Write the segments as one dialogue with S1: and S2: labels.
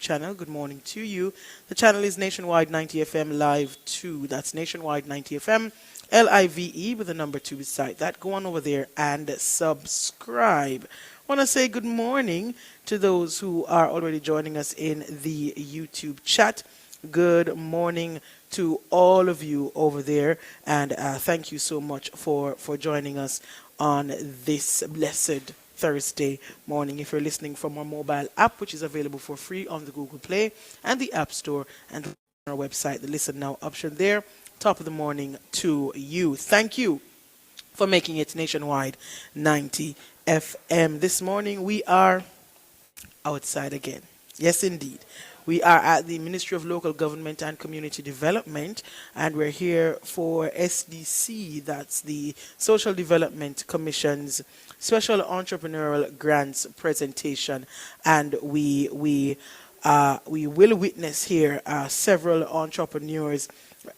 S1: channel. Good morning to you. The channel is Nationwide 90 FM Live 2. That's Nationwide 90 FM LIVE with the number 2 beside that. Go on over there and subscribe. Want to say good morning to those who are already joining us in the YouTube chat. Good morning to all of you over there, and thank you so much for joining us on this blessed Thursday morning. If you're listening from our mobile app, which is available for free on the Google Play and the App Store, and on our website, the Listen Now option there, top of the morning to you. Thank you for making it Nationwide 90 FM. This morning we are outside again. Yes, indeed. We are at the Ministry of Local Government and Community Development, and we're here for SDC, that's the Social Development Commission's Special Entrepreneurial Grants presentation, and we will witness here several entrepreneurs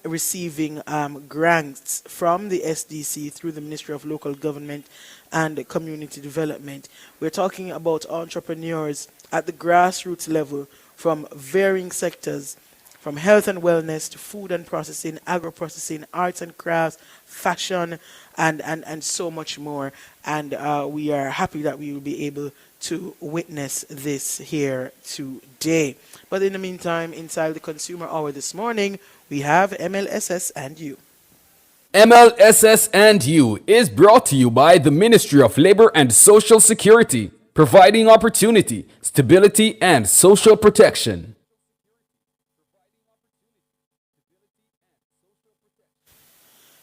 S1: receiving grants from the SDC through the Ministry of Local Government and Community Development. We're talking about entrepreneurs at the grassroots level from varying sectors, from health and wellness to food and processing, agro-processing, arts and crafts, fashion, and so much more. And we are happy that we will be able to witness this here today. But in the meantime, inside the Consumer Hour this morning, we have MLSS and You.
S2: MLSS and You is brought to you by the Ministry of Labor and Social Security, providing opportunity, stability, and social protection.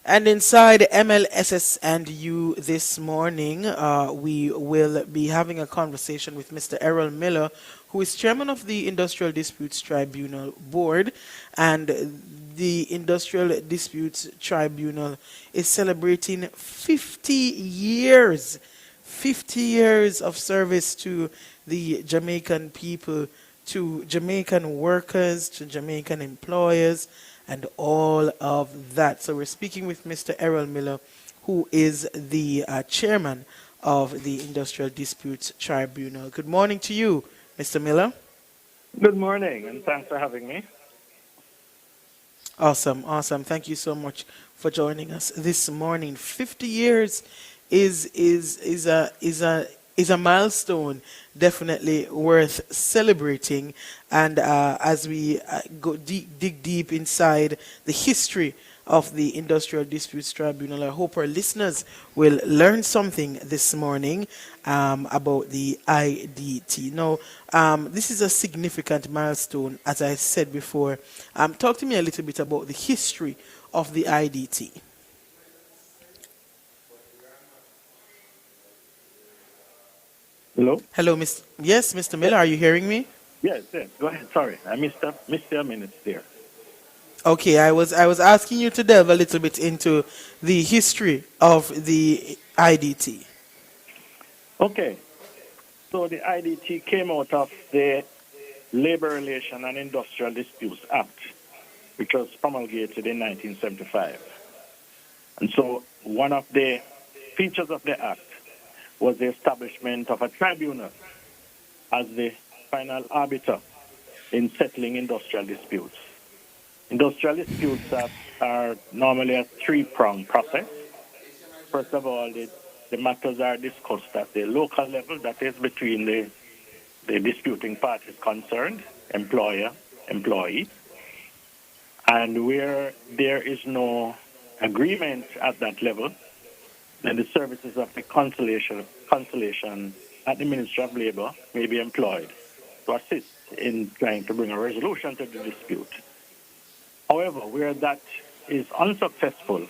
S1: And inside MLSS and You this morning, we will be having a conversation with Mr. Errol Miller, who is chairman of the Industrial Disputes Tribunal Board. And the Industrial Disputes Tribunal is celebrating 50 years. 50 years of service to the Jamaican people, to Jamaican workers, to Jamaican employers, and all of that. So we're speaking with Mr. Errol Miller, who is the chairman of the Industrial Disputes Tribunal. Good morning to you, Mr. Miller.
S3: Good morning, and thanks for having me.
S1: Awesome, awesome. Thank you so much for joining us this morning. 50 years is a milestone, definitely worth celebrating. And as we dig deep inside the history of the Industrial Disputes Tribunal, I hope our listeners will learn something this morning about the IDT. Now, this is a significant milestone, as I said before. Talk to me a little bit about the history of the IDT.
S3: Hello?
S1: Hello, Yes, Mr. Miller, are you hearing me?
S3: Yes. Go ahead. Sorry, I missed a minute there.
S1: Okay, I was asking you to delve a little bit into the history of the IDT.
S3: Okay. So the IDT came out of the Labor Relation and Industrial Disputes Act, which was promulgated in 1975. And so one of the features of the act was the establishment of a tribunal as the final arbiter in settling industrial disputes. Industrial disputes are normally a three-pronged process. First of all, the matters are discussed at the local level, that is between the disputing parties concerned, employer, employee. And where there is no agreement at that level, then the services of the conciliation at the Ministry of Labor may be employed to assist in trying to bring a resolution to the dispute. However, where that is unsuccessful,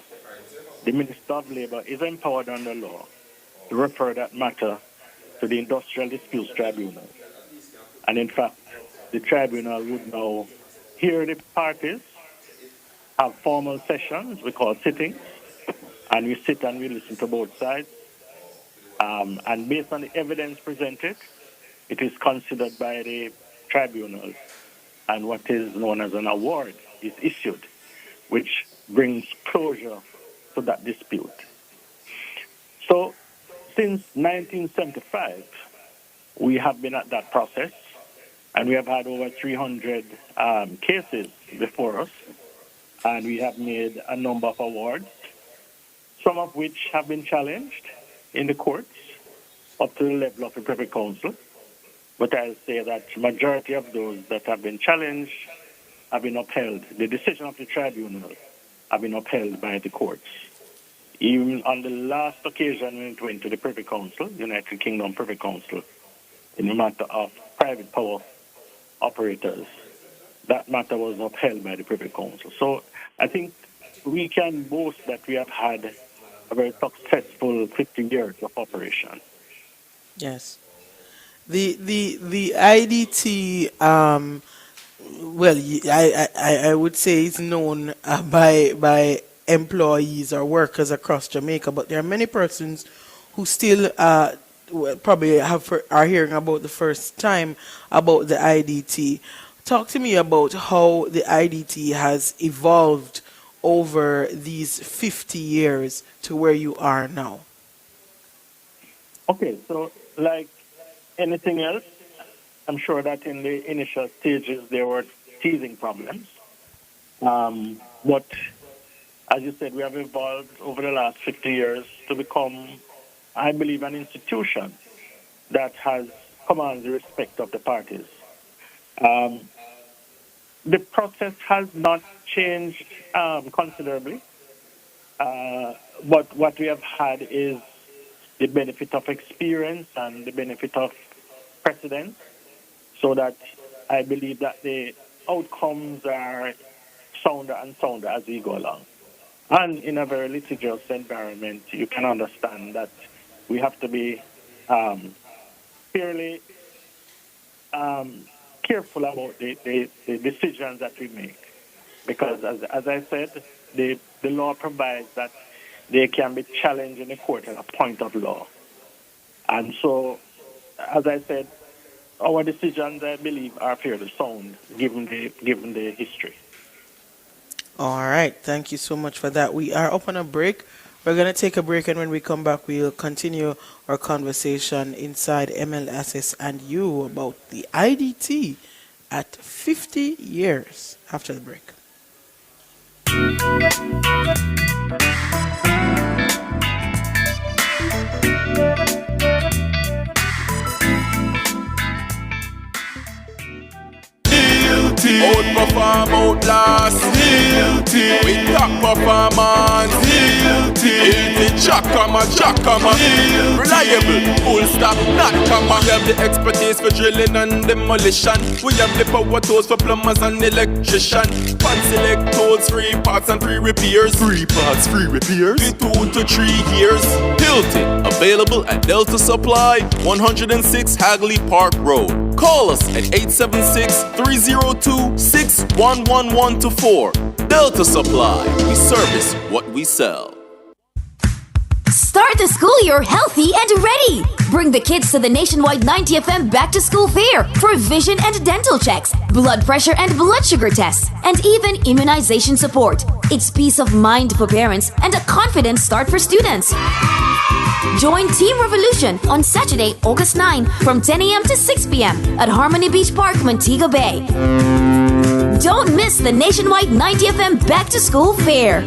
S3: the Minister of Labor is empowered under law to refer that matter to the Industrial Disputes Tribunal. And in fact, the tribunal would now hear the parties, have formal sessions, we call sittings, and we sit and we listen to both sides. And based on the evidence presented, it is considered by the tribunal, and what is known as an award is issued, which brings closure to that dispute. So since 1975, we have been at that process, And we have had over 300 cases before us, and we have made a number of awards, some of which have been challenged in the courts up to the level of the Privy Council. But I'll say that majority of those that have been challenged have been upheld. The decision of the tribunal have been upheld by the courts. Even on the last occasion when it went to the Privy Council, United Kingdom Privy Council, in the matter of private power operators, that matter was upheld by the Privy Council. So I think we can boast that we have had a very successful 15 years of operation.
S1: Yes. The IDT, well, I would say is known by employees or workers across Jamaica, but there are many persons who still probably are hearing about the first time about the IDT. Talk to me about how the IDT has evolved over these 50 years to where you are now.
S3: Okay, so like anything else, I'm sure that in the initial stages there were teething problems. But as you said, we have evolved over the last 50 years to become, I believe, an institution that has commands the respect of the parties. The process has not changed considerably, but what we have had is the benefit of experience and the benefit of precedent, so that I believe that the outcomes are sounder and sounder as we go along. And in a very litigious environment, you can understand that we have to be fairly careful about the decisions that we make. Because as I said, the law provides that they can be challenged in the court at a point of law. And so, as I said, our decisions, I believe, are fairly sound given the history.
S1: All right. Thank you so much for that. We are up on a break. We're going to take a break, and when we come back, we'll continue our conversation inside MLSS and you about the IDT at 50 years after the break.
S4: Outperform, outlast. With top performance. Jackama. Reliable, full stop, not comma. We have the expertise for drilling and demolition. We have the power tools for plumbers and electrician. Fancy select tools, free parts and free repairs. Free parts, free repairs. In 2 to 3 years. Hilton, available at Delta Supply, 106 Hagley Park Road. Call us at 876-302-61124. Delta Supply, we service what we sell.
S5: Start the school year healthy and ready. Bring the kids to the nationwide 90 FM Back to School Fair for vision and dental checks, blood pressure and blood sugar tests, and even immunization support. It's peace of mind for parents and a confident start for students. Join Team Revolution on Saturday, August 9 from 10 a.m. to 6 p.m. at Harmony Beach Park, Montego Bay. Don't miss the nationwide 90 FM Back to School Fair.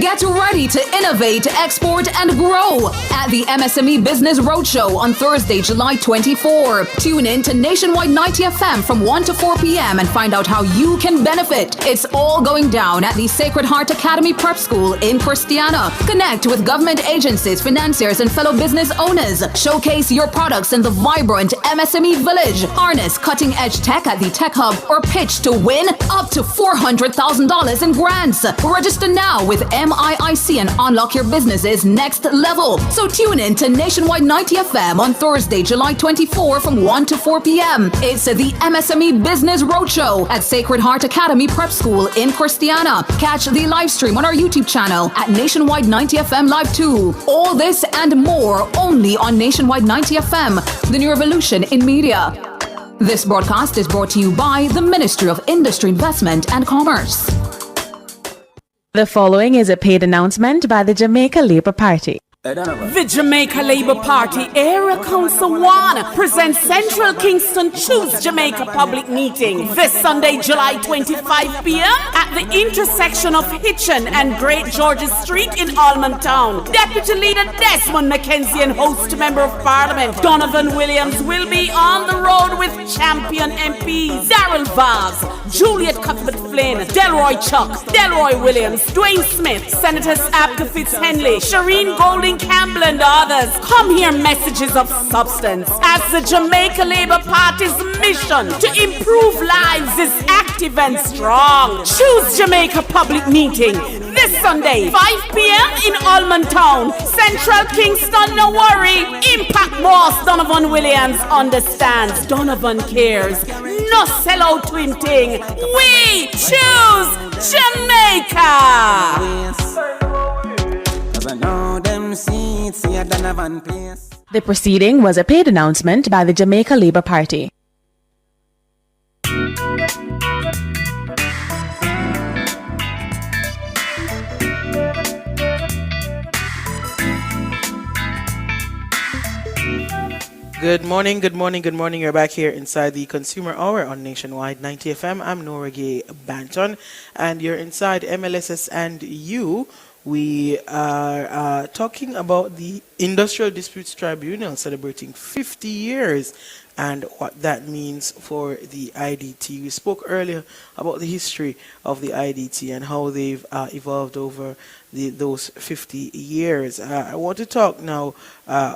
S6: Get ready to innovate, export, and grow at the MSME Business Roadshow on Thursday, July 24. Tune in to Nationwide 90 FM from 1 to 4 p.m. and find out how you can benefit. It's all going down at the Sacred Heart Academy Prep School in Christiana. Connect with government agencies, financiers, and fellow business owners. Showcase your products in the vibrant MSME village. Harness cutting-edge tech at the Tech Hub or pitch to win up to $400,000 in grants. Register now with MIIC and unlock your business's next level. So tune in to Nationwide 90 FM on Thursday, July 24 from 1 to 4 p.m. It's the MSME Business Roadshow at Sacred Heart Academy Prep School in Christiana. Catch the live stream on our YouTube channel at Nationwide 90 FM Live 2. All this and more only on Nationwide 90 FM, the new revolution in media. This broadcast is brought to you by the Ministry of Industry, Investment and Commerce.
S7: The following is a paid announcement by the Jamaica Labour Party. The Jamaica Labour Party Area Council 1 presents Central Kingston Choose Jamaica public meeting this Sunday, July 25 p.m. at the intersection of Hitchin and Great George's Street in Almond Town. Deputy Leader Desmond McKenzie and host Member of Parliament Donovan Williams will be on the road with champion MPs Darrell Vaz, Juliet Cuthbert Flynn, Delroy Chuck, Delroy Williams, Dwayne Smith, Senators Abka Fitz-Henley, Shireen Golding Campbell and others. Come hear messages of substance as the Jamaica Labour Party's mission to improve lives is active and strong. Choose Jamaica public meeting this Sunday, 5 p.m. in Almond Town, Central Kingston. No worry, Impact Boss Donovan Williams understands. Donovan cares. No sellout twinting. We choose Jamaica.
S8: The proceeding was a paid announcement by the Jamaica Labour Party.
S1: Good morning, good morning, good morning. You're back here inside the Consumer Hour on Nationwide 90 FM. I'm Nora Gay Banton, and you're inside MLSS and you. We are talking about the Industrial Disputes Tribunal celebrating 50 years and what that means for the IDT. We spoke earlier about the history of the IDT and how they've evolved over those 50 years. I want to talk now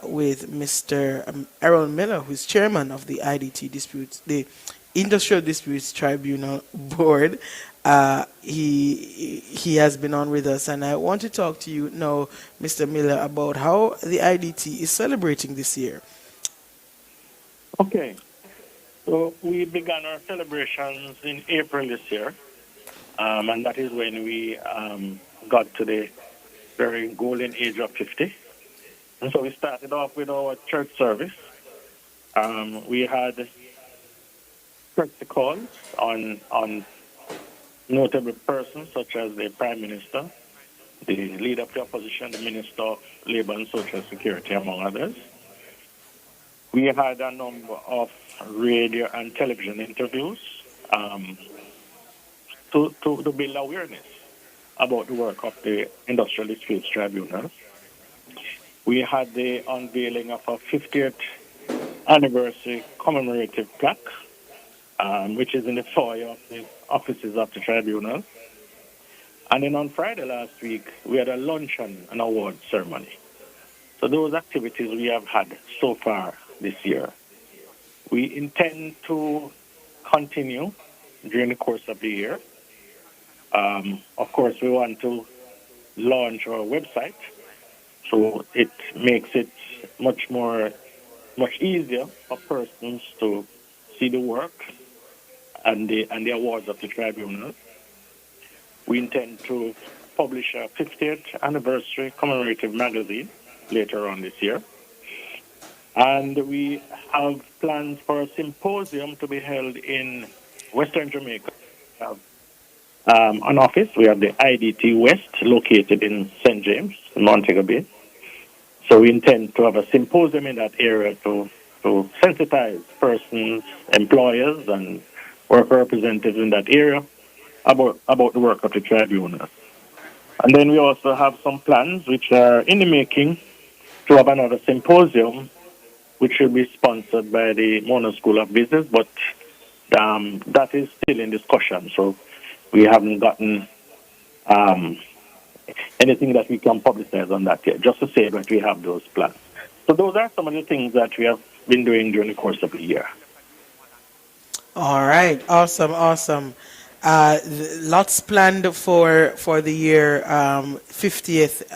S1: with Mr. Errol Miller, who's chairman of the IDT Disputes, the Industrial Disputes Tribunal Board. He has been on with us, and I want to talk to you now, Mr. Miller, about how the IDT is celebrating this year.
S3: Okay, so we began our celebrations in April this year, and that is when we got to the very golden age of 50. And so we started off with our church service. We had courtesy calls on notable persons such as the Prime Minister, the Leader of the Opposition, the Minister of Labour and Social Security, among others. We had a number of radio and television interviews to build awareness about the work of the Industrial Disputes Tribunal. We had the unveiling of a 50th anniversary commemorative plaque, which is in the foyer of the offices of the tribunal. And then on Friday last week, we had a luncheon and award ceremony. So those activities we have had so far this year. We intend to continue during the course of the year. Of course, we want to launch our website, so it makes it much easier for persons to see the work and the awards of the tribunal. We intend to publish a 50th anniversary commemorative magazine later on this year. And we have plans for a symposium to be held in Western Jamaica. We have an office. We have the IDT West located in St. James, in Montego Bay. So we intend to have a symposium in that area to sensitize persons, employers, and worker representatives in that area about the work of the tribunal. And then we also have some plans which are in the making to have another symposium which will be sponsored by the Mono School of Business, but that is still in discussion. So we haven't gotten anything that we can publicize on that yet, just to say that we have those plans. So those are some of the things that we have been doing during the course of the year.
S1: All right, awesome. Lots planned for the year 50th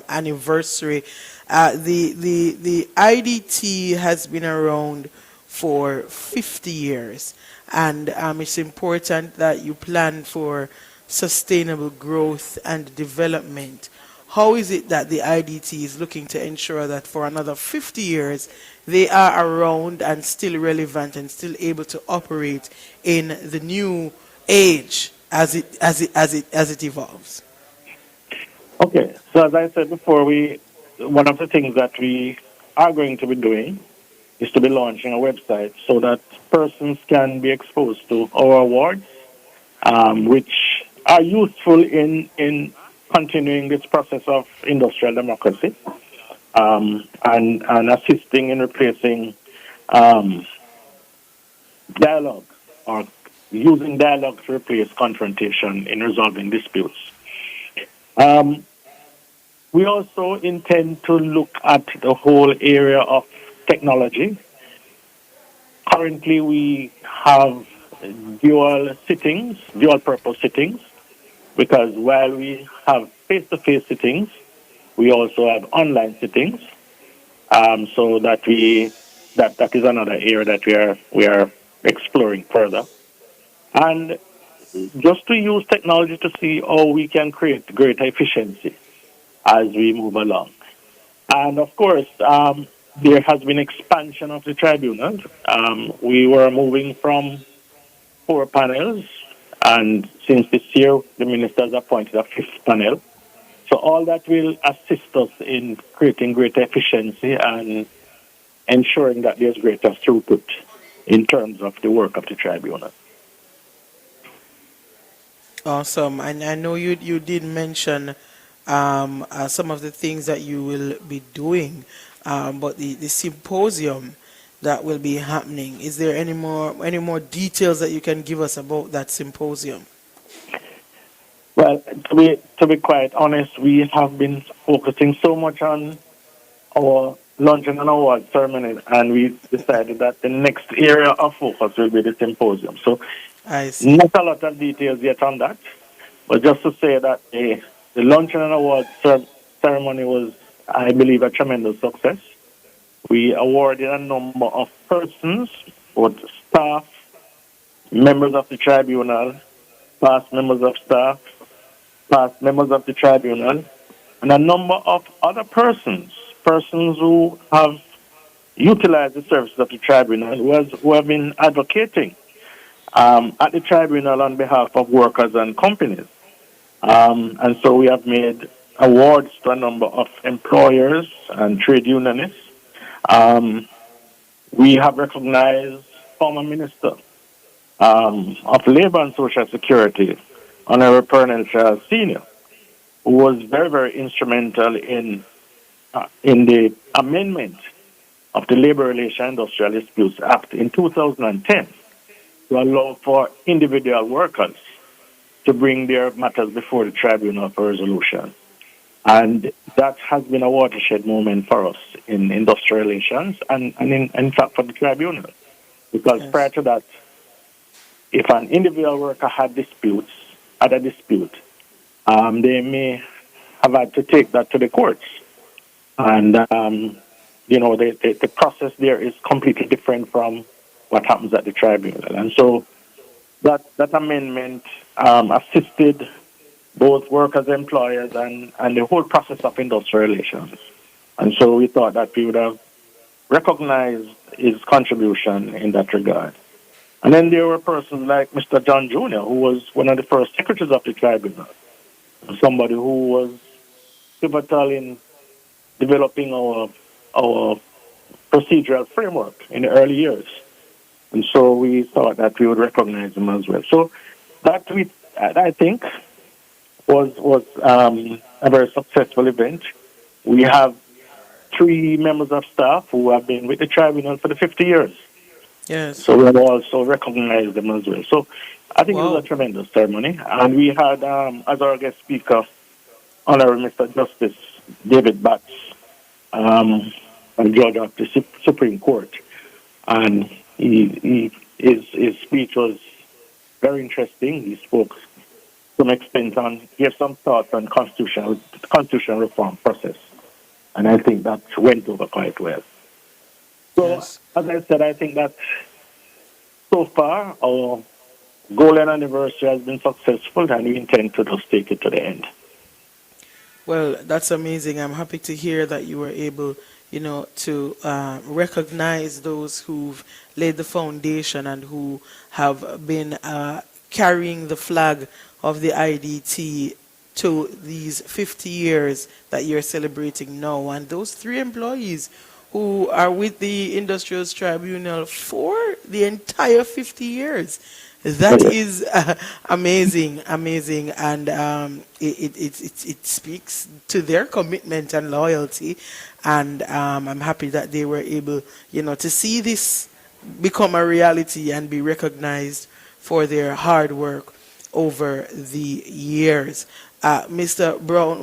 S1: anniversary. The IDT has been around for 50 years, and it's important that you plan for sustainable growth and development. How is it that the IDT is looking to ensure that for another 50 years they are around and still relevant and still able to operate in the new age as it evolves?
S3: Okay, so as I said before, we one of the things that we are going to be doing is to be launching a website so that persons can be exposed to our awards, which are useful in continuing this process of industrial democracy, and assisting in replacing um, dialogue, or using dialogue to replace confrontation in resolving disputes. Um, we also intend to look at the whole area of technology. Currently, we have dual purpose sittings, because while we have face-to-face sittings, we also have online sittings. So that is another area that we are exploring further, and just to use technology to see how we can create greater efficiency as we move along. And of course, there has been expansion of the tribunal. We were moving from 4 panels, and since this year, the ministers appointed a 5th panel. So all that will assist us in creating greater efficiency and ensuring that there's greater throughput in terms of the work of the tribunal.
S1: Awesome. And I know you did mention some of the things that you will be doing, but the symposium that will be happening. Is there any more details that you can give us about that symposium?
S3: Well, to be quite honest, we have been focusing so much on our luncheon and award ceremony, and we decided that the next area of focus will be the symposium. So,
S1: I see.
S3: not a lot of details yet on that, but just to say that the luncheon and award ceremony was, I believe, a tremendous success. We awarded a number of persons, both staff, members of the tribunal, past members of staff, past members of the tribunal, and a number of other persons who have utilized the services of the tribunal, who have been advocating at the tribunal on behalf of workers and companies. And so we have made awards to a number of employers and trade unionists. We have recognized former Minister of Labor and Social Security, Honorable Pernell Charles Sr., who was very, very instrumental in the amendment of the Labor Relations Industrial Disputes Act in 2010 to allow for individual workers to bring their matters before the tribunal for resolution. And that has been a watershed moment for us in industrial relations and in fact for the tribunal. Because prior to that, if an individual worker had a dispute, they may have had to take that to the courts. And, the process there is completely different from what happens at the tribunal. And so that amendment assisted both workers, employers, and the whole process of industrial relations. And so we thought that we would have recognized his contribution in that regard. And then there were persons like Mr. John Jr., who was one of the first secretaries of the tribunal, somebody who was pivotal in developing our procedural framework in the early years. And so we thought that we would recognize him as well. So that, I think, was a very successful event. We have 3 members of staff who have been with the tribunal for the 50 years.
S1: Yes.
S3: So we have also recognized them as well. So I think it was a tremendous ceremony. And we had, as our guest speaker, Honorable Mr. Justice David Batts, a judge of the Supreme Court. And his speech was very interesting. He spoke to some extent on, gave some thoughts on constitutional reform process. And I think that went over quite well. So, as I said, I think that so far our golden anniversary has been successful, and we intend to just take it to the end.
S1: Well, that's amazing. I'm happy to hear that you were able, to recognize those who've laid the foundation and who have been carrying the flag of the IDT to these 50 years that you're celebrating now. And those 3 employees who are with the Industrials Tribunal for the entire 50 years. That is amazing, and it speaks to their commitment and loyalty. And I'm happy that they were able, to see this become a reality and be recognized for their hard work over the years. Mr. Brown,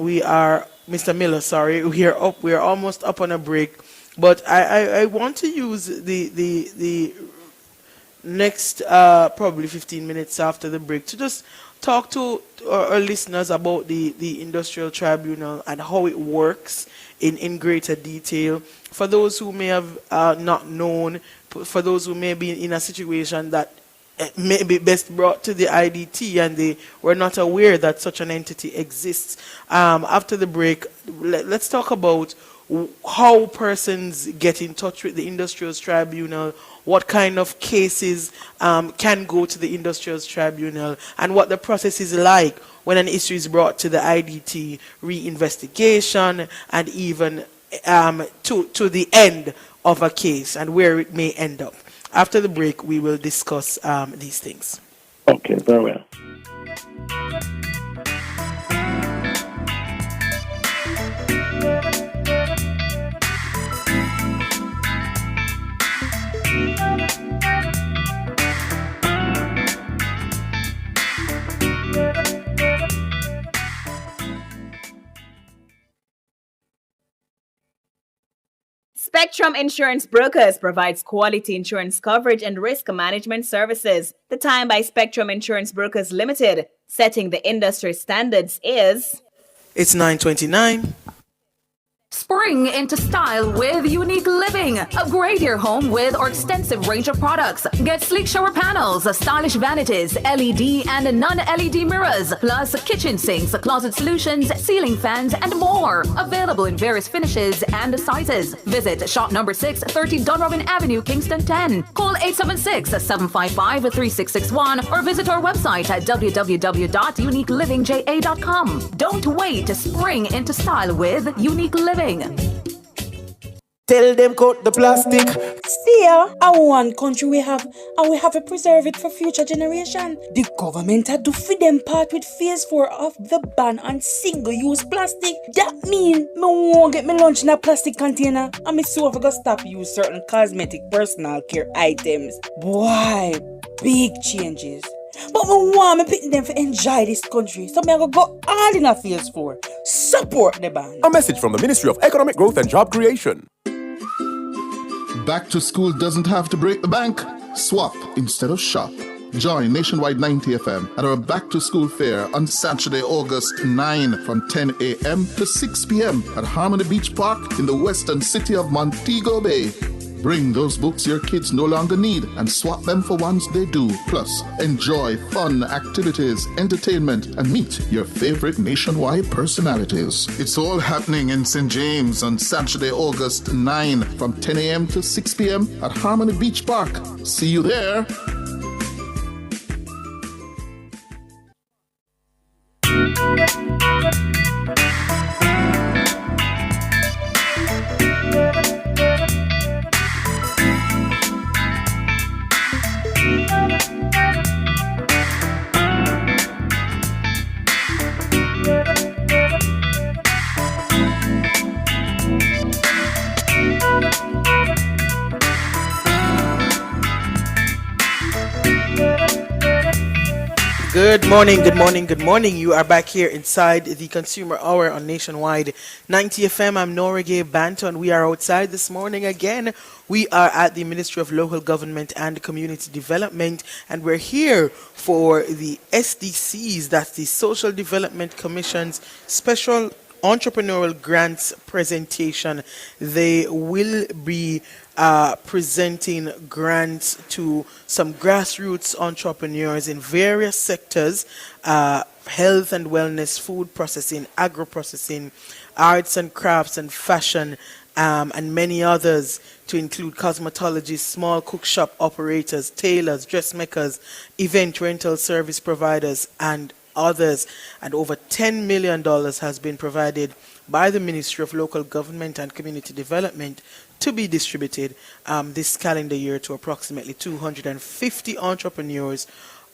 S1: Mr. Miller, sorry, we're almost up on a break, but I want to use the next probably 15 minutes after the break to just talk to our listeners about the Industrial Tribunal and how it works in greater detail. For those who may have not known, for those who may be in a situation that may be best brought to the IDT and they were not aware that such an entity exists. After the break, let's talk about how persons get in touch with the Industrials Tribunal, what kind of cases can go to the Industrials Tribunal, and what the process is like when an issue is brought to the IDT, reinvestigation, and even to the end of a case and where it may end up. After the break, we will discuss these things.
S3: Okay, very well.
S9: Spectrum Insurance Brokers provides quality insurance coverage and risk management services. The time by Spectrum Insurance Brokers Limited, setting the industry standards, is...
S1: It's 9:29.
S6: Spring into style with Unique Living. Upgrade your home with our extensive range of products. Get sleek shower panels, stylish vanities, LED and non-LED mirrors, plus kitchen sinks, closet solutions, ceiling fans, and more. Available in various finishes and sizes. Visit shop number 6, 30 Dunrobin Avenue, Kingston 10. Call 876-755-3661 or visit our website at www.uniquelivingja.com. Don't wait to spring into style with Unique Living.
S10: Tell them cut the plastic.
S11: See ya, our one country we have, and we have to preserve it for future generation. The government had to feed them part with phase 4 of the ban on single-use plastic. That mean me won't get me lunch in a plastic container, and me so gonna stop use certain cosmetic personal care items. Boy, big changes. But we want me picking them to enjoy this country, so me go all in a phase 4. Support the ban.
S12: A message from the Ministry of Economic Growth and Job Creation.
S13: Back to school doesn't have to break the bank. Swap instead of shop. Join Nationwide 90 FM at our Back to School Fair on Saturday, August 9 from 10 a.m. to 6 p.m. at Harmony Beach Park in the western city of Montego Bay. Bring those books your kids no longer need and swap them for ones they do. Plus, enjoy fun activities, entertainment, and meet your favorite nationwide personalities. It's all happening in St. James on Saturday, August 9 from 10 a.m. to 6 p.m. at Harmony Beach Park. See you there.
S1: Good morning, good morning, good morning. You are back here inside the Consumer Hour on Nationwide 90 FM. I'm Norige Banton. We are outside this morning again. We are at the Ministry of Local Government and Community Development, and we're here for the SDCs, that's the Social Development Commission's Special Entrepreneurial Grants presentation. They will be presenting grants to some grassroots entrepreneurs in various sectors, health and wellness, food processing, agro-processing, arts and crafts and fashion, and many others, to include cosmetologists, small cook shop operators, tailors, dressmakers, event rental service providers, and others. And over $10 million has been provided by the Ministry of Local Government and Community Development to be distributed this calendar year to approximately 250 entrepreneurs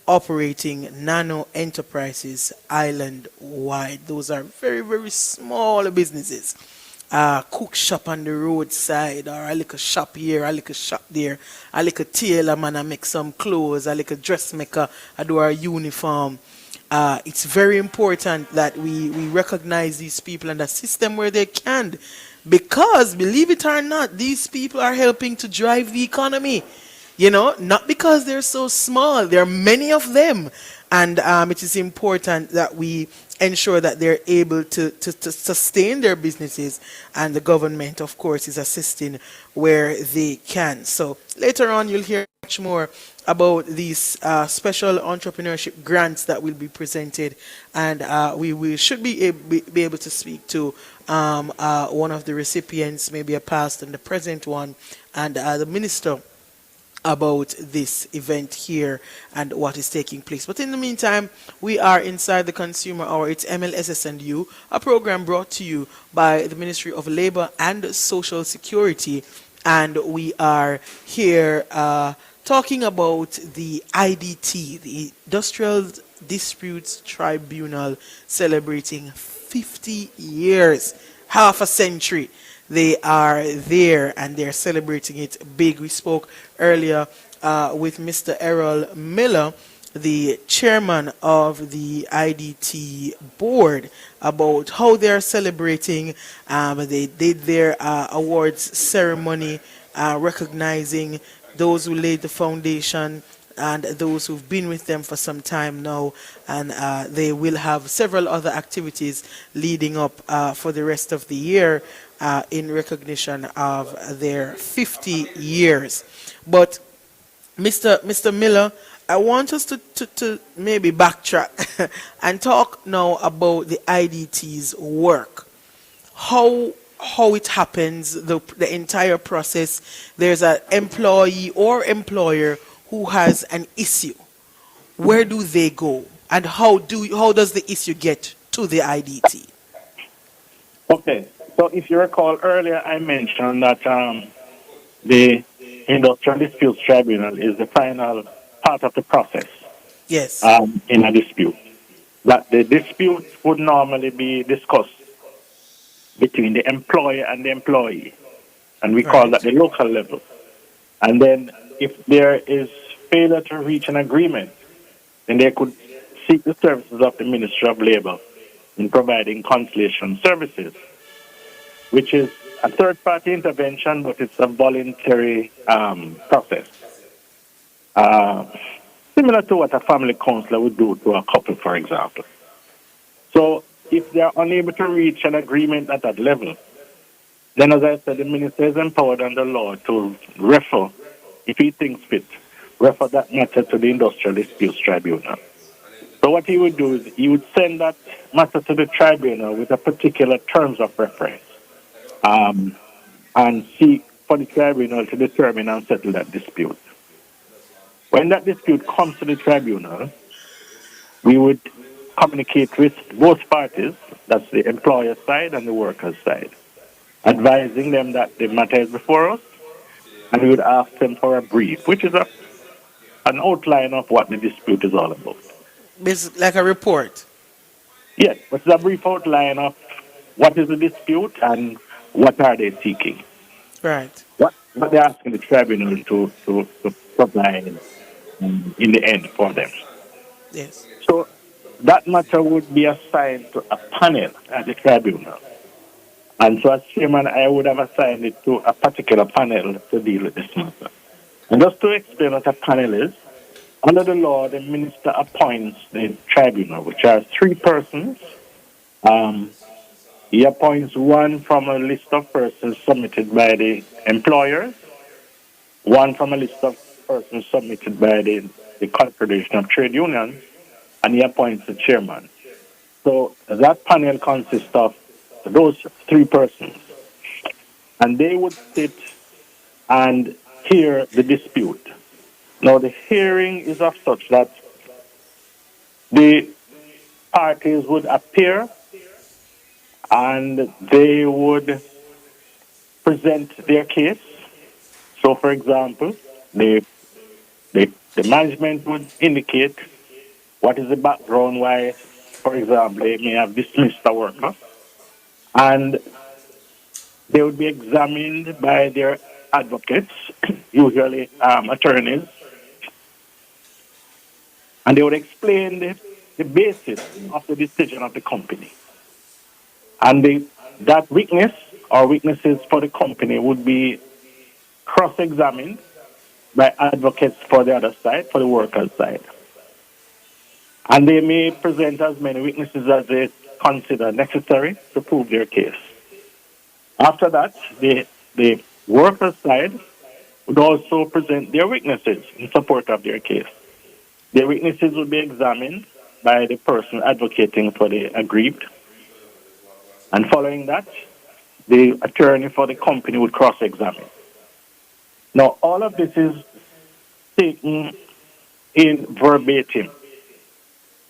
S1: operating nano enterprises island-wide. Those are very, very small businesses. Cook shop on the roadside, or a little shop here, a little shop there, a little tailor man, I make some clothes, a little dressmaker, I do our uniform. It's very important that we recognize these people and assist them where they can, because believe it or not, these people are helping to drive the economy. You know, not because they're so small. There are many of them. And it is important that we ensure that they're able to sustain their businesses. And the government, of course, is assisting where they can. So later on, you'll hear much more about these special entrepreneurship grants that will be presented. And we should be able to speak to one of the recipients, maybe a past and the present one, and the minister about this event here and what is taking place. But in the meantime, we are inside the Consumer Hour. It's MLSS and You, a program brought to you by the Ministry of Labor and Social Security. And we are here talking about the IDT, the Industrial Disputes Tribunal, celebrating 50 years, half a century. They are there and they're celebrating it big. We spoke earlier with Mr. Errol Miller, the chairman of the IDT board, about how they're celebrating. They did their awards ceremony recognizing those who laid the foundation and those who've been with them for some time now, and they will have several other activities leading up for the rest of the year in recognition of their 50 years. But Mr. Miller, I want us to maybe backtrack and talk now about the IDT's work. How it happens, the entire process. There's an employee or employer who has an issue. Where do they go, and how does the issue get to the IDT?
S3: Okay, so if you recall earlier, I mentioned that the Industrial Disputes Tribunal is the final part of the process.
S1: Yes.
S3: In a dispute. That the dispute would normally be discussed between the employer and the employee, and we call that the local level. And then if there is failure to reach an agreement, then they could seek the services of the Ministry of Labor in providing conciliation services, which is a third-party intervention, but it's a voluntary process. Similar to what a family counselor would do to a couple, for example. So if they are unable to reach an agreement at that level, then, as I said, the minister is empowered under law to refer, if he thinks fit, refer that matter to the Industrial Disputes Tribunal. So what he would do is he would send that matter to the tribunal with a particular terms of reference, and seek for the tribunal to determine and settle that dispute. When that dispute comes to the tribunal, we would communicate with both parties, that's the employer side and the worker side, advising them that the matter is before us, and we would ask them for a brief, which is an outline of what the dispute is all about.
S1: It's like a report.
S3: Yes, but it's a brief outline of what is the dispute and what are they seeking.
S1: Right.
S3: What they're asking the tribunal to provide in the end for them.
S1: Yes.
S3: So that matter would be assigned to a panel at the tribunal. And so as chairman, I would have assigned it to a particular panel to deal with this matter. And just to explain what a panel is, under the law, the minister appoints the tribunal, which are 3 persons. He appoints one from a list of persons submitted by the employers, one from a list of persons submitted by the Confederation of Trade Unions, and he appoints the chairman. So that panel consists of those 3 persons, and they would sit and hear the dispute. Now, the hearing is of such that the parties would appear and they would present their case. So, for example, the management would indicate what is the background why, for example, they may have dismissed a worker, and they would be examined by their advocates, usually attorneys, and they would explain the basis of the decision of the company. And that witness or witnesses for the company would be cross-examined by advocates for the other side, for the workers' side. And they may present as many witnesses as they consider necessary to prove their case. After that, the workers' side would also present their witnesses in support of their case. The witnesses would be examined by the person advocating for the aggrieved. And following that, the attorney for the company would cross-examine. Now, all of this is taken in verbatim.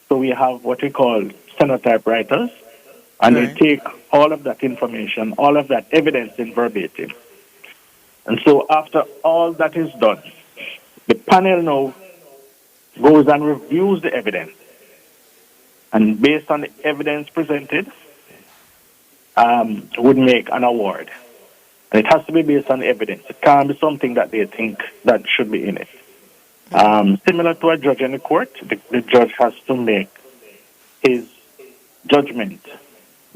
S3: So we have what we call stenotype writers, and they take all of that information, all of that evidence in verbatim. And so after all that is done, the panel now goes and reviews the evidence. And based on the evidence presented, would make an award. And it has to be based on evidence. It can't be something that they think that should be in it. Similar to a judge in the court, the judge has to make his judgment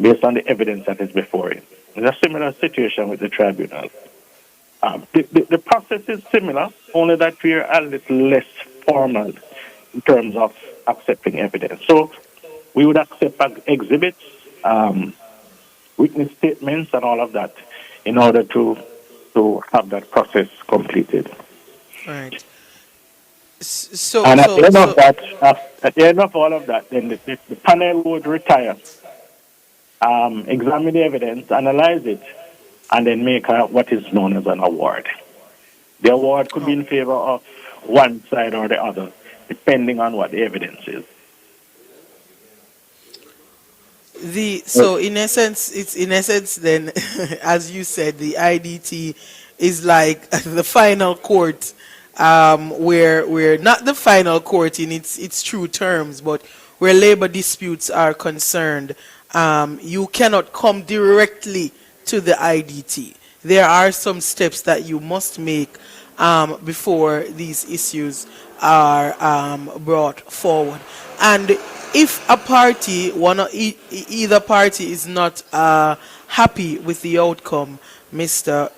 S3: based on the evidence that is before him. It's a similar situation with the tribunal. The process is similar, only that we are a little less formal in terms of accepting evidence. So we would accept exhibits, witness statements, and all of that in order to have that process completed.
S1: Right.
S3: At the end of all of that, then the panel would retire, examine the evidence, analyze it, and then make what is known as an award. The award could be in favor of one side or the other, depending on what the evidence is.
S1: So in essence then, as you said, the IDT is like the final court, where not the final court in its true terms, but where labor disputes are concerned. You cannot come directly to the IDT. There are some steps that you must make before these issues are brought forward. And if a party, either party is not happy with the outcome, Mr.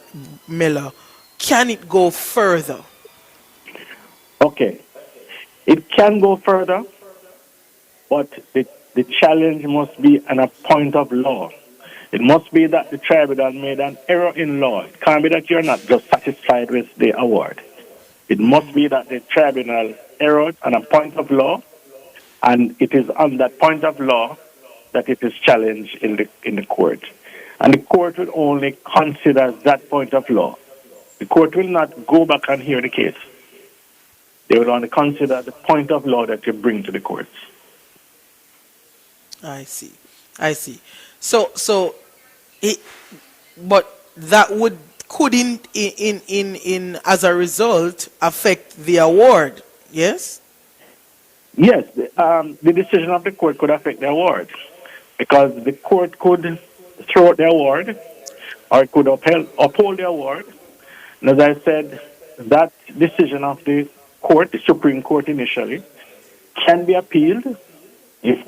S1: Miller, can it go further?
S3: Okay. It can go further, but the challenge must be on a point of law. It must be that the tribunal made an error in law. It can't be that you're not just satisfied with the award. It must be that the tribunal erred on a point of law, and it is on that point of law that it is challenged in the court. And the court will only consider that point of law. The court will not go back and hear the case. They will only consider the point of law that you bring to the courts.
S1: I see. But that couldn't in as a result affect the award, yes?
S3: Yes, the decision of the court could affect the award, because the court could throw out the award, or it could uphold the award. And as I said, that decision of the court, the Supreme Court initially, can be appealed if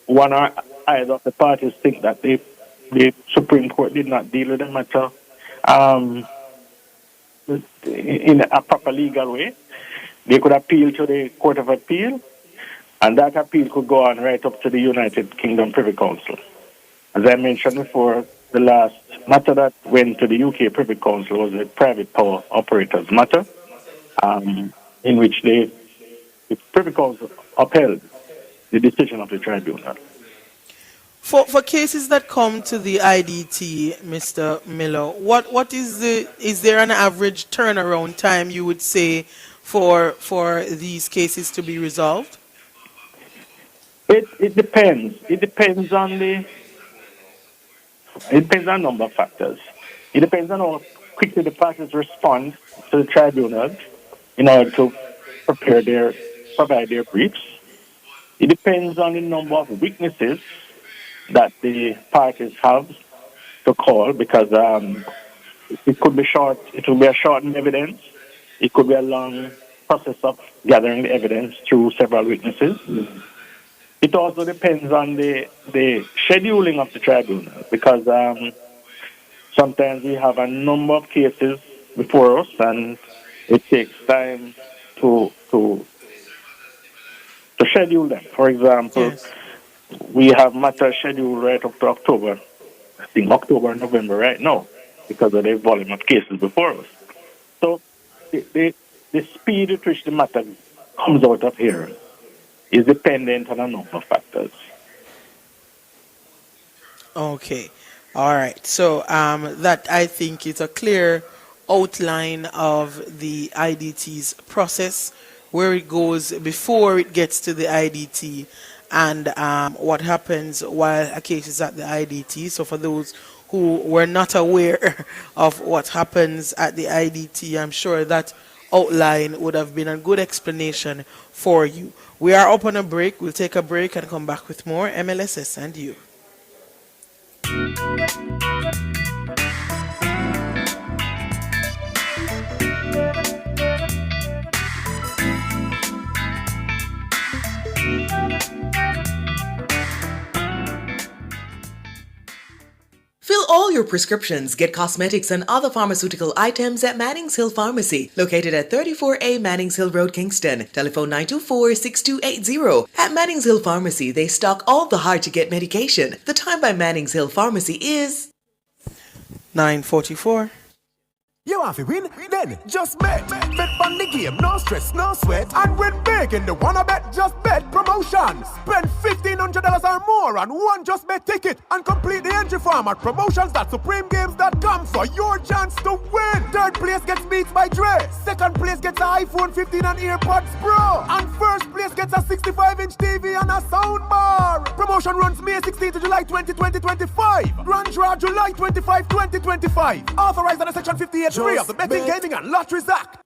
S3: one or either of the parties think that the Supreme Court did not deal with the matter in a proper legal way. They could appeal to the Court of Appeal, and that appeal could go on right up to the United Kingdom Privy Council. As I mentioned before, the last matter that went to the UK Privy Council was a private power operators matter, in which the Privy Council upheld the decision of the tribunal.
S1: For cases that come to the IDT, Mr. Miller, what is there an average turnaround time you would say for these cases to be resolved?
S3: It depends. It depends on a number of factors. It depends on how quickly the parties respond to the tribunal in order to provide their briefs. It depends on the number of witnesses that the parties have to call, because it could be short. It will be a shortened evidence. It could be a long process of gathering the evidence through several witnesses. It also depends on the scheduling of the tribunal, because sometimes we have a number of cases before us, and it takes time to schedule them. For example,
S1: Yes.
S3: we have matters scheduled right up to October. I think October and November right now, because of the volume of cases before us. So the speed at which the matter comes out of here is dependent on a number of factors.
S1: Okay. All right. So that, I think, is a clear outline of the IDT's process, where it goes before it gets to the IDT, and what happens while a case is at the IDT. So for those who were not aware of what happens at the IDT, I'm sure that outline would have been a good explanation for you. We are up on a break. We'll take a break and come back with more MLSS and you.
S10: Fill all your prescriptions, get cosmetics and other pharmaceutical items at Mannings Hill Pharmacy, located at 34A Mannings Hill Road, Kingston. Telephone 924-6280. At Mannings Hill Pharmacy, they stock all the hard-to-get medication. The time by Mannings Hill Pharmacy is
S1: 9:44.
S12: You want to win? Then just bet. Bet on the game, no stress, no sweat. And win big in the Wanna Bet Just Bet promotion. Spend $1,500 or more on one Just Bet ticket and complete the entry form at promotions.supremegames.com for your chance to win. Third place gets Beats by Dre. Second place gets an iPhone 15 and AirPods Pro. And first place gets a 65-inch TV and a soundbar. Promotion runs May 16 to July 20, 2025. Grand draw July 25, 2025. Authorized under Section 58. 3 of the Betting, Gaming and Lotteries Act.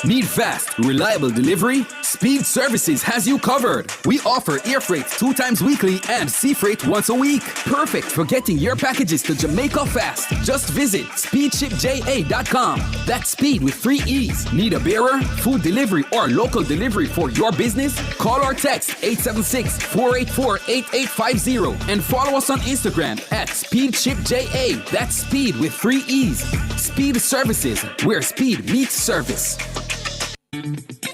S2: Need fast, reliable delivery? Speed Services has you covered. We offer air freight 2 times weekly and sea freight once a week. Perfect for getting your packages to Jamaica fast. Just visit speedshipja.com. That's speed with 3 E's. Need a bearer, food delivery, or local delivery for your business? Call or text 876-484-8850 and follow us on Instagram at speedshipja. That's speed with 3 E's. Speed Services, where speed meets service.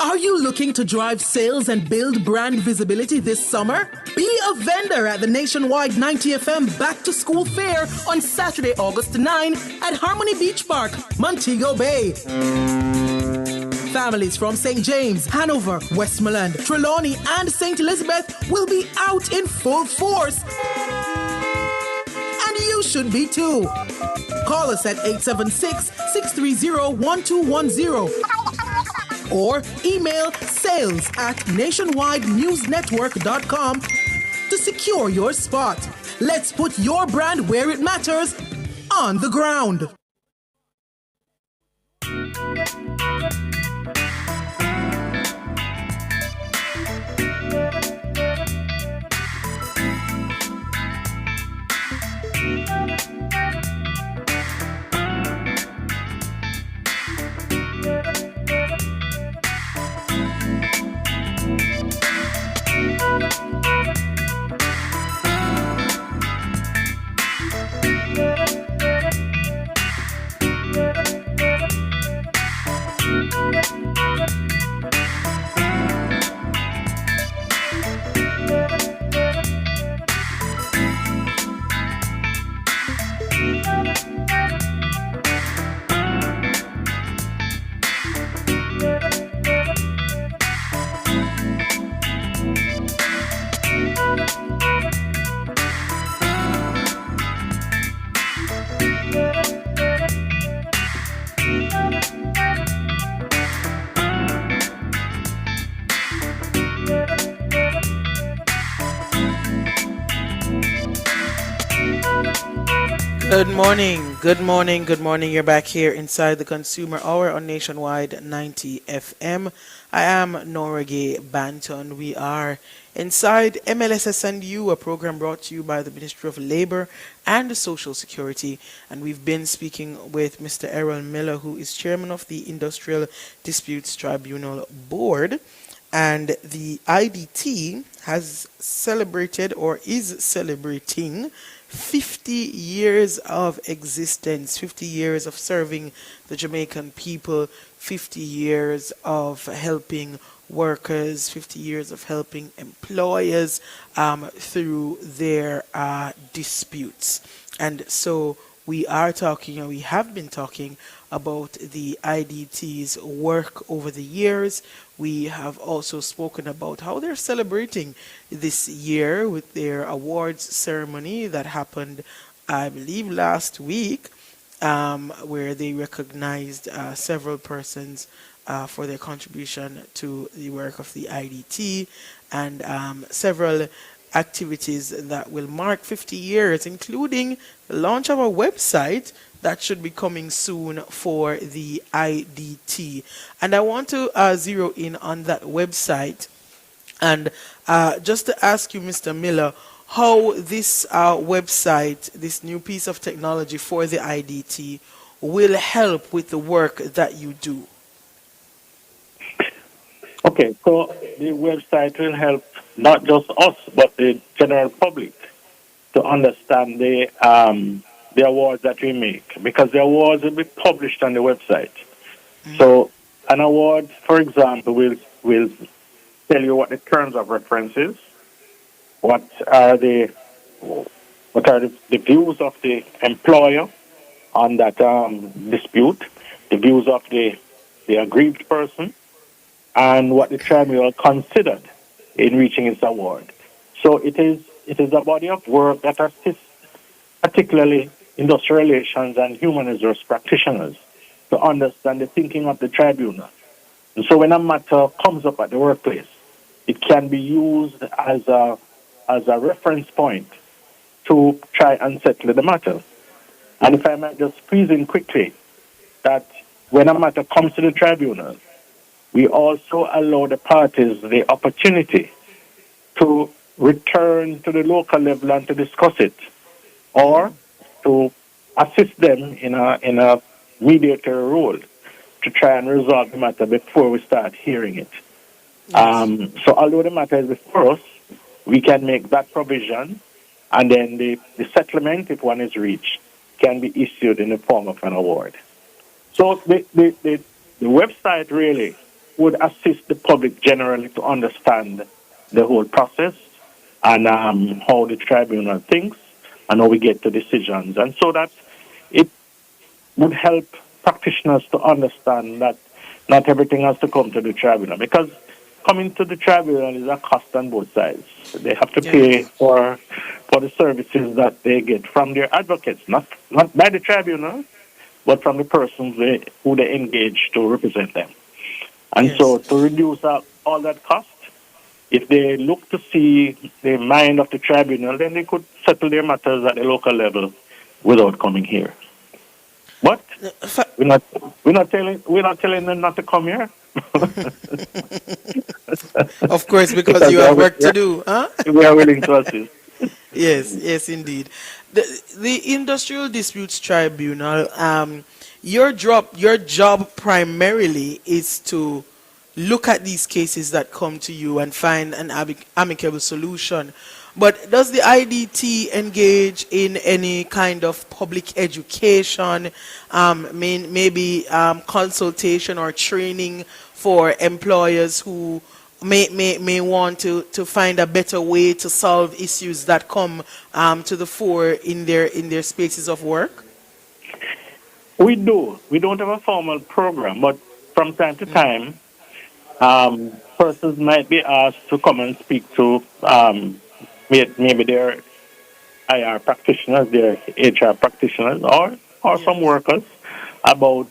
S14: Are you looking to drive sales and build brand visibility this summer? Be a vendor at the nationwide 90 FM Back to School Fair on Saturday, August 9 at Harmony Beach Park, Montego Bay. Families from St. James, Hanover, Westmoreland, Trelawney, and St. Elizabeth will be out in full force. And you should be too. Call us at 876-630-1210 or email sales@nationwidenewsnetwork.com to secure your spot. Let's put your brand where it matters, on the ground.
S1: Good morning, good morning, good morning. You're back here inside the Consumer Hour on Nationwide 90 FM. I am Norage Banton. We are inside MLSS and You, a program brought to you by the Ministry of Labor and Social Security. And we've been speaking with Mr. Errol Miller, who is chairman of the Industrial Disputes Tribunal Board. And the IDT has celebrated or is celebrating 50 years of existence, 50 years of serving the Jamaican people, 50 years of helping workers, 50 years of helping employers through their disputes. And so we are talking, and we have been talking about the IDT's work over the years. We have also spoken about how they're celebrating this year with their awards ceremony that happened, I believe, last week, where they recognized several persons for their contribution to the work of the IDT, and several activities that will mark 50 years, including the launch of a website that should be coming soon for the IDT. And I want to zero in on that website and just to ask you, Mr. Miller, how this website, this new piece of technology for the IDT, will help with the work that you do.
S3: Okay, so the website will help not just us, but the general public to understand the awards that we make, because the awards will be published on the website. So an award, for example, will tell you what the terms of reference is, what are the views of the employer on that dispute, the views of the aggrieved person, and what the tribunal considered in reaching its award. So it is a body of work that assists particularly industrial relations and human resource practitioners to understand the thinking of the tribunal. And so when a matter comes up at the workplace, it can be used as a reference point to try and settle the matter. And if I might just squeeze in quickly, that when a matter comes to the tribunal, we also allow the parties the opportunity to return to the local level and to discuss it, or to assist them in a mediator role to try and resolve the matter before we start hearing it. So although the matter is before us, we can make that provision, and then the settlement, if one is reached, can be issued in the form of an award. So the website really would assist the public generally to understand the whole process and how the tribunal thinks and how we get to decisions. And so that it would help practitioners to understand that not everything has to come to the tribunal, because coming to the tribunal is a cost on both sides. They have to pay for the services that they get from their advocates, not by the tribunal, but from the persons who they engage to represent them. And so to reduce all that cost, if they look to see the mind of the tribunal, then they could settle their matters at the local level without coming here. But we're not telling them not to come here.
S1: Of course, because you have work to do, huh?
S3: We are willing to assist.
S1: Yes, indeed. The Industrial Disputes Tribunal, your job primarily is to look at these cases that come to you and find an amicable solution. But does the IDT engage in any kind of public education, maybe consultation or training for employers who may want to find a better way to solve issues that come to the fore in their spaces of work?
S3: We do. We don't have a formal program, but from time to time, persons might be asked to come and speak to maybe their IR practitioners, their HR practitioners, or some workers about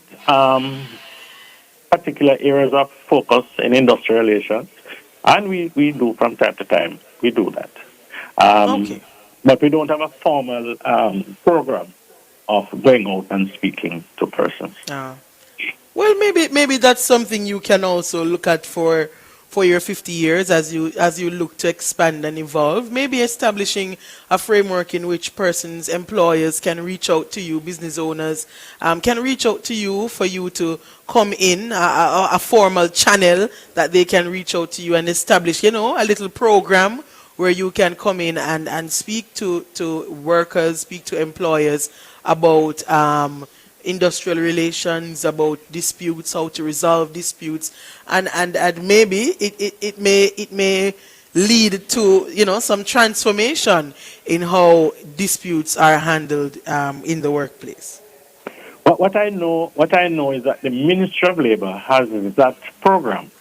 S3: particular areas of focus in industrial relations. And we do from time to time. We do that. But we don't have a formal program of going out and speaking to persons.
S1: Ah. Well, maybe that's something you can also look at for your 50 years as you look to expand and evolve. Maybe establishing a framework in which persons, employers can reach out to you, business owners can reach out to you for you to come in a formal channel that they can reach out to you and establish, a little program where you can come in and speak to workers, speak to employers about industrial relations, about disputes, how to resolve disputes, and maybe it may lead to some transformation in how disputes are handled in the workplace.
S3: But what I know is that the Ministry of Labor has that program,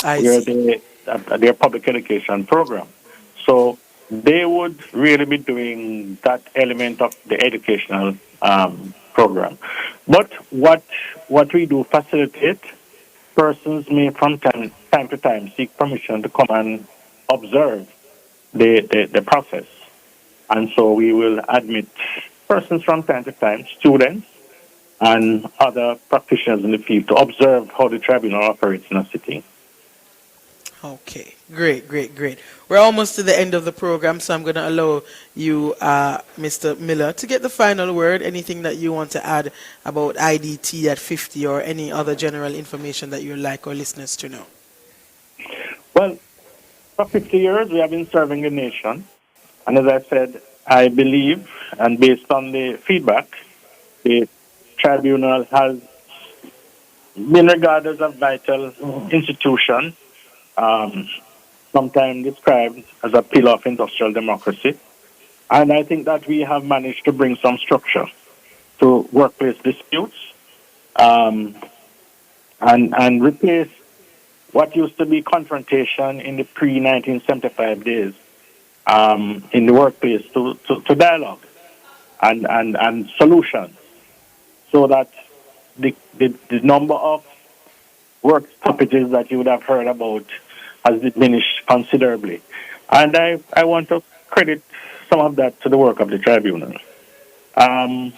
S3: their public education program. So they would really be doing that element of the educational program. But what we do facilitate, persons may from time to time seek permission to come and observe the process. And so we will admit persons from time to time, students and other practitioners in the field, to observe how the tribunal operates in a city.
S1: Okay, great. We're almost to the end of the program, so I'm going to allow you, Mr. Miller, to get the final word. Anything that you want to add about IDT at 50 or any other general information that you'd like our listeners to know?
S3: Well, for 50 years, we have been serving the nation. And as I said, I believe, and based on the feedback, the tribunal has been regarded as a vital institution, sometimes described as a pillar of industrial democracy. And I think that we have managed to bring some structure to workplace disputes and replace what used to be confrontation in the pre-1975 days in the workplace to dialogue and solutions, so that the number of work stoppages that you would have heard about has diminished considerably. And I want to credit some of that to the work of the tribunal. And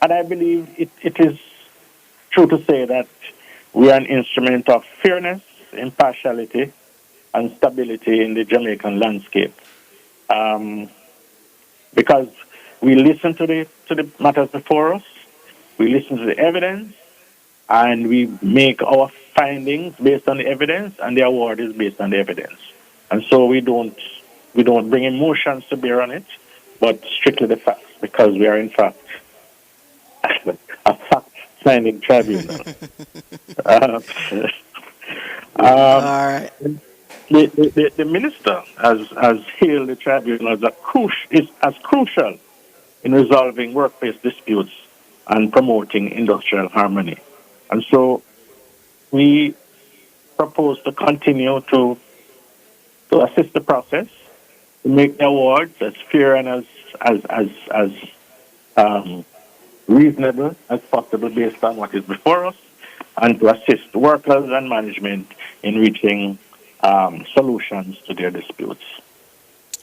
S3: I believe it is true to say that we are an instrument of fairness, impartiality, and stability in the Jamaican landscape. Because we listen to the matters before us, we listen to the evidence, and we make our findings based on the evidence, and the award is based on the evidence. And so we don't bring emotions to bear on it, but strictly the facts, because we are in fact a fact-finding tribunal. All
S1: right.
S3: The minister has hailed the tribunal as crucial in resolving workplace disputes and promoting industrial harmony. And so we propose to continue to assist the process, to make the awards as fair and as reasonable as possible based on what is before us, and to assist workers and management in reaching solutions to their disputes.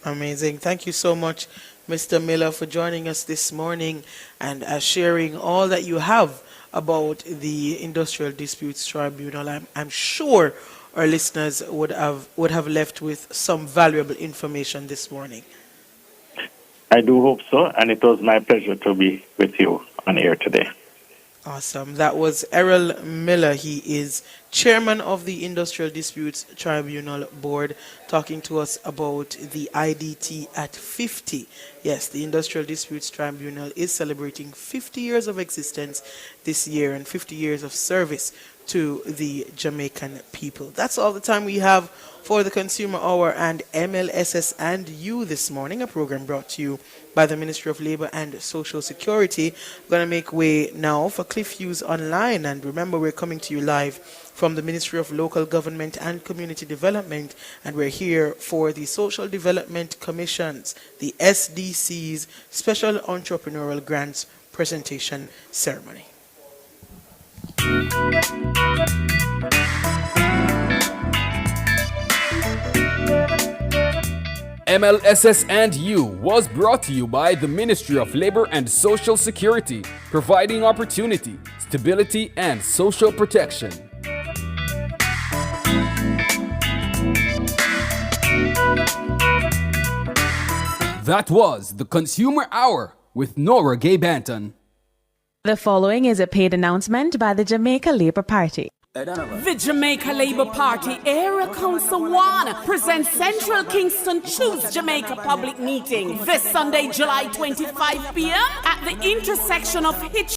S1: Amazing. Thank you so much, Mr. Miller, for joining us this morning and sharing all that you have about the Industrial Disputes Tribunal. I'm sure our listeners would have left with some valuable information this morning.
S3: I do hope so, and it was my pleasure to be with you on air today.
S1: Awesome. That was Errol Miller. He is chairman of the Industrial Disputes Tribunal Board, talking to us about the IDT at 50. Yes, the Industrial Disputes Tribunal is celebrating 50 years of existence this year and 50 years of service to the Jamaican people. That's all the time we have for the Consumer Hour and MLSS and You this morning, a program brought to you by the Ministry of Labor and Social Security. We're going to make way now for Cliff Hughes Online, and remember, we're coming to you live from the Ministry of Local Government and Community Development, and we're here for the Social Development Commission's, the SDC's Special Entrepreneurial Grants Presentation Ceremony.
S2: MLSS and You was brought to you by the Ministry of Labor and Social Security, providing opportunity, stability, and social protection. That was the Consumer Hour with Nora Gay Banton.
S8: The following is a paid announcement by the Jamaica Labour Party.
S7: The Jamaica Labour Party Area Council 1 presents Central Kingston Choose Jamaica public meeting this Sunday, July 25 p.m. at the intersection of Hitch